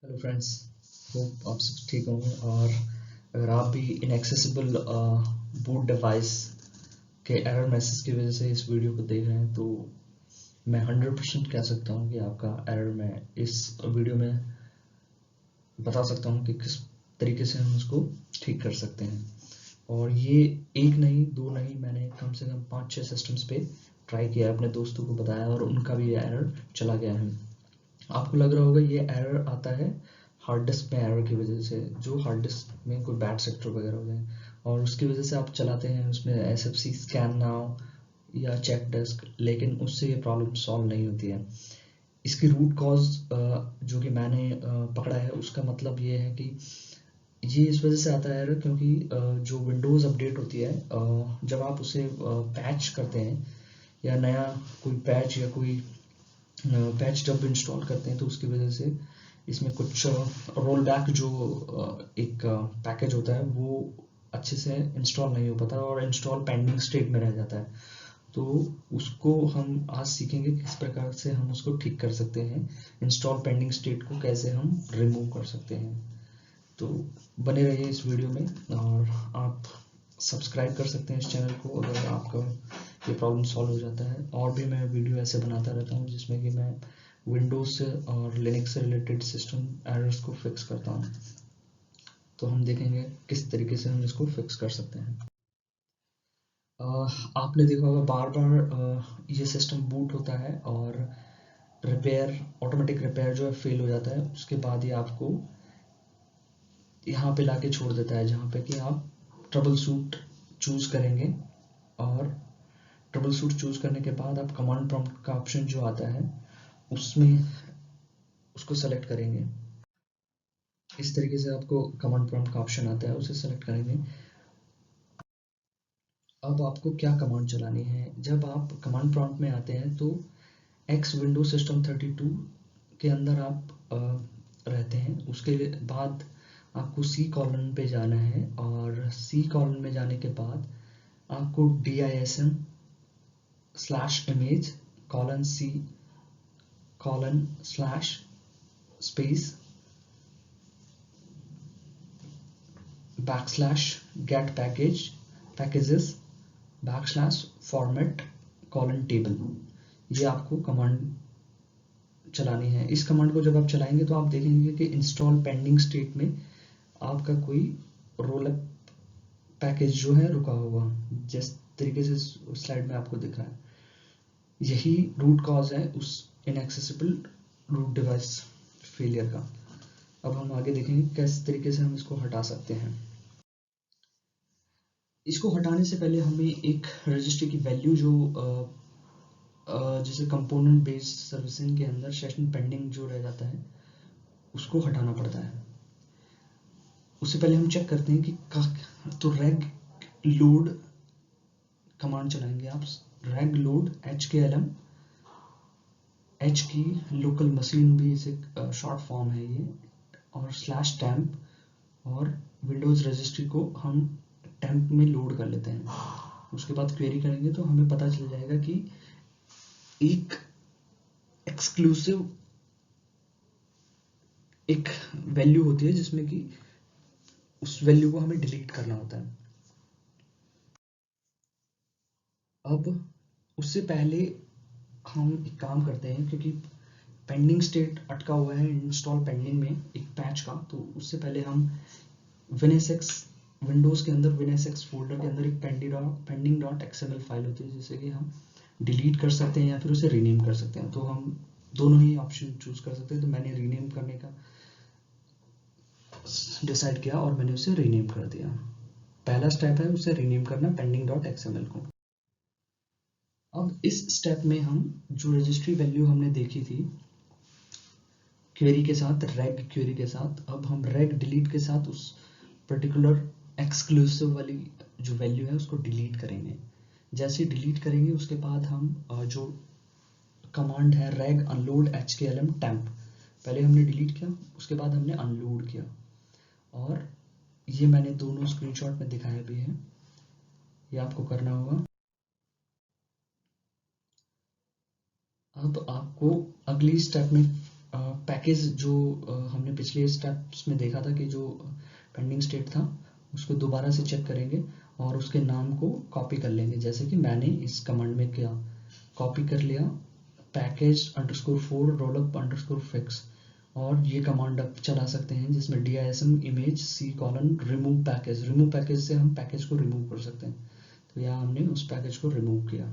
Hello friends, hope आप सब ठीक होंगे। और अगर आप भी इनएक्सेसिबल बूट डिवाइस के एरर मैसेज की वजह से इस वीडियो को देख रहे हैं तो मैं 100% कह सकता हूँ कि आपका एरर मैं इस वीडियो में बता सकता हूँ कि किस तरीके से हम उसको ठीक कर सकते हैं। और ये एक नहीं दो नहीं, मैंने कम से कम 5-6 सिस्टम्स पे ट्राई किया, अपने दोस्तों को बताया और उनका भी ये एरर चला गया है। आपको लग रहा होगा ये एरर आता है हार्ड डिस्क में एरर की वजह से, जो हार्ड डिस्क में कोई बैड सेक्टर वगैरह हो जाए और उसकी वजह से आप चलाते हैं उसमें SFC स्कैन नाउ या चेक डिस्क, लेकिन उससे ये प्रॉब्लम सॉल्व नहीं होती है। इसकी रूट कॉज जो कि मैंने पकड़ा है उसका मतलब ये है कि ये इस वजह से आता है एरर क्योंकि जो विंडोज़ अपडेट होती है, जब आप उसे पैच करते हैं या नया कोई पैच या कोई पैच जब इंस्टॉल करते हैं तो उसकी वजह से इसमें कुछ रोल बैक जो एक पैकेज होता है वो अच्छे से इंस्टॉल नहीं हो पाता और इंस्टॉल पेंडिंग स्टेट में रह जाता है। तो उसको हम आज सीखेंगे किस प्रकार से हम उसको ठीक कर सकते हैं, इंस्टॉल पेंडिंग स्टेट को कैसे हम रिमूव कर सकते हैं। तो बने रहिए इस वीडियो में और आप सब्सक्राइब कर सकते हैं इस चैनल को अगर आपका ये प्रॉब्लम सॉल्व हो जाता है। और भी मैं वीडियो ऐसे बनाता रहता हूँ जिसमें कि मैं विंडोज़ से और लिनक्स से रिलेटेड सिस्टम एरर्स को फिक्स करता हूँ। तो हम देखेंगे किस तरीके से हम इसको फिक्स कर सकते हैं। आपने देखा होगा बार बार ये सिस्टम बूट होता है और रिपेयर, ऑटोमेटिक रिपेयर जो है फेल हो जाता है। उसके बाद ये आपको यहाँ पे लाके छोड़ देता है जहाँ पे कि आप ट्रबल शूट चूज़ करेंगे और ट्रबल शूट चूज़ करने के बाद आप कमांड प्रॉम्प्ट का ऑप्शन जो आता है उसमें उसको सेलेक्ट करेंगे। इस तरीके से आपको कमांड प्रॉम्प्ट का ऑप्शन आता है, उसे सेलेक्ट करेंगे। अब आपको क्या कमांड चलानी है, जब आप कमांड प्रॉम्प्ट में आते हैं तो एक्स विंडो सिस्टम 32 के अंदर आप रहते हैं। उसके बाद आपको सी कॉलन पे जाना है और सी कॉलन में जाने के बाद आपको DISM/image:c:/space \get packages \format:\table, ये आपको कमांड चलानी है। इस कमांड को जब आप चलाएंगे तो आप देखेंगे कि इंस्टॉल पेंडिंग स्टेट में आपका कोई रोल अप पैकेज जो है रुका होगा, जिस तरीके से स्लाइड में आपको दिख रहा है। यही रूट कॉज है उस इनएक्सेसिबल रूट डिवाइस फेलियर का। अब हम आगे देखेंगे किस तरीके से हम इसको हटा सकते हैं। इसको हटाने से पहले हमें एक रजिस्ट्री की वैल्यू जो जैसे कंपोनेंट बेस्ड सर्विसिंग के अंदर सेशन पेंडिंग जो रह जाता है उसको हटाना पड़ता है। उससे पहले हम चेक करते हैं कि तो रेग लोड कमांड चलाएंगे आप। रेग लोड HKLM, H की लोकल मशीन भी इसे शॉर्ट फॉर्म है ये, और /temp, और विंडोज़ रजिस्ट्री को हम टेम्प में लोड कर लेते हैं। उसके बाद क्वेरी करेंगे तो हमें पता चल जाएगा कि एक एक्सक्लूसिव एक वैल्यू होती है जिसमें कि उस वैल्यू को हमें डिलीट करना होता है। अब उससे पहले हम एक काम करते हैं, क्योंकि पेंडिंग स्टेट अटका हुआ है इंस्टॉल पेंडिंग में एक पैच का, तो उससे पहले हम WinSX विंडोज़ के अंदर WinSX फोल्डर के अंदर एक pending.xml फाइल होती है जिसे कि हम डिलीट कर सकते हैं या फिर उसे रीनेम कर सकते हैं। तो हम दोनों ही ऑप्शन चूज कर सकते हैं। तो मैंने रीनेम करने का डिसाइड किया और मैंने उसे रीनेम कर दिया। पहला स्टेप है उसे रीनेम करना pending.xml को। अब इस स्टेप में हम जो रजिस्ट्री वैल्यू हमने देखी थी क्वेरी के साथ, रेग क्वेरी के साथ, अब हम रेग डिलीट के साथ उस पर्टिकुलर एक्सक्लूसिव वाली जो वैल्यू है उसको डिलीट करेंगे। जैसे डिलीट करेंगे उसके बाद हम जो कमांड है रेग अनलोड HKLM टेम्प, पहले हमने डिलीट किया उसके बाद हमने अनलोड किया, और ये मैंने दोनों स्क्रीनशॉट में दिखाया भी है, ये आपको करना होगा। अब आपको अगली स्टेप में पैकेज जो हमने पिछले स्टेप्स में देखा था कि जो पेंडिंग स्टेट था उसको दोबारा से चेक करेंगे और उसके नाम को कॉपी कर लेंगे, जैसे कि मैंने इस कमांड में किया, कॉपी कर लिया package_4 rollup_fix, और ये कमांड आप चला सकते हैं जिसमें dism image c::remove पैकेज से हम पैकेज को रिमूव कर सकते हैं। तो यहाँ हमने उस पैकेज को रिमूव किया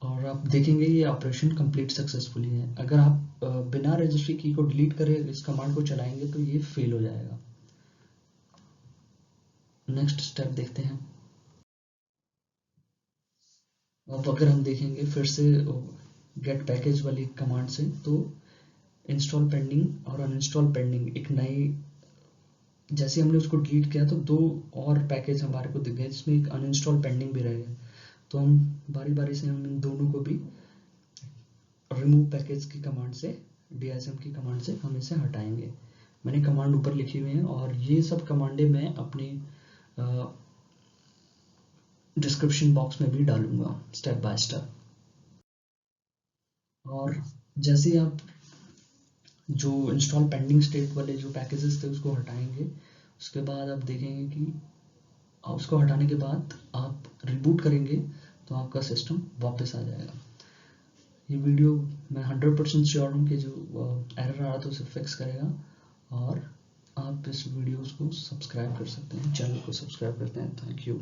और आप देखेंगे ये ऑपरेशन कंप्लीट सक्सेसफुली है। अगर आप बिना रजिस्ट्री की को डिलीट करे इस कमांड को चलाएंगे तो ये फेल हो जाएगा। नेक्स्ट स्टेप देखते हैं। अब अगर हम देखेंगे फिर से गेट पैकेज वाली कमांड से, तो इंस्टॉल पेंडिंग और अनइंस्टॉल पेंडिंग एक नई, जैसे हमने उसको डिलीट किया तो दो और पैकेज हमारे को दिख गए जिसमें एक अनइंस्टॉल पेंडिंग भी रहेगा। तो हम बारी बारी से हम इन दोनों को भी रिमूव पैकेज की कमांड से, dism की कमांड से हम इसे हटाएंगे। मैंने कमांड ऊपर लिखी हुई है और ये सब कमांडें मैं अपनी डिस्क्रिप्शन बॉक्स में भी डालूंगा स्टेप बाय स्टेप। और जैसे आप जो इंस्टॉल पेंडिंग स्टेट वाले जो पैकेजेस थे उसको हटाएंगे, उसके बाद आप देखेंगे कि उसको हटाने के बाद आप रिबूट करेंगे तो आपका सिस्टम वापस आ जाएगा। ये वीडियो मैं 100% श्योर हूँ कि जो एरर आ रहा था उसे फिक्स करेगा। और आप इस वीडियोस को सब्सक्राइब कर सकते हैं, चैनल को सब्सक्राइब करते हैं। Thank you.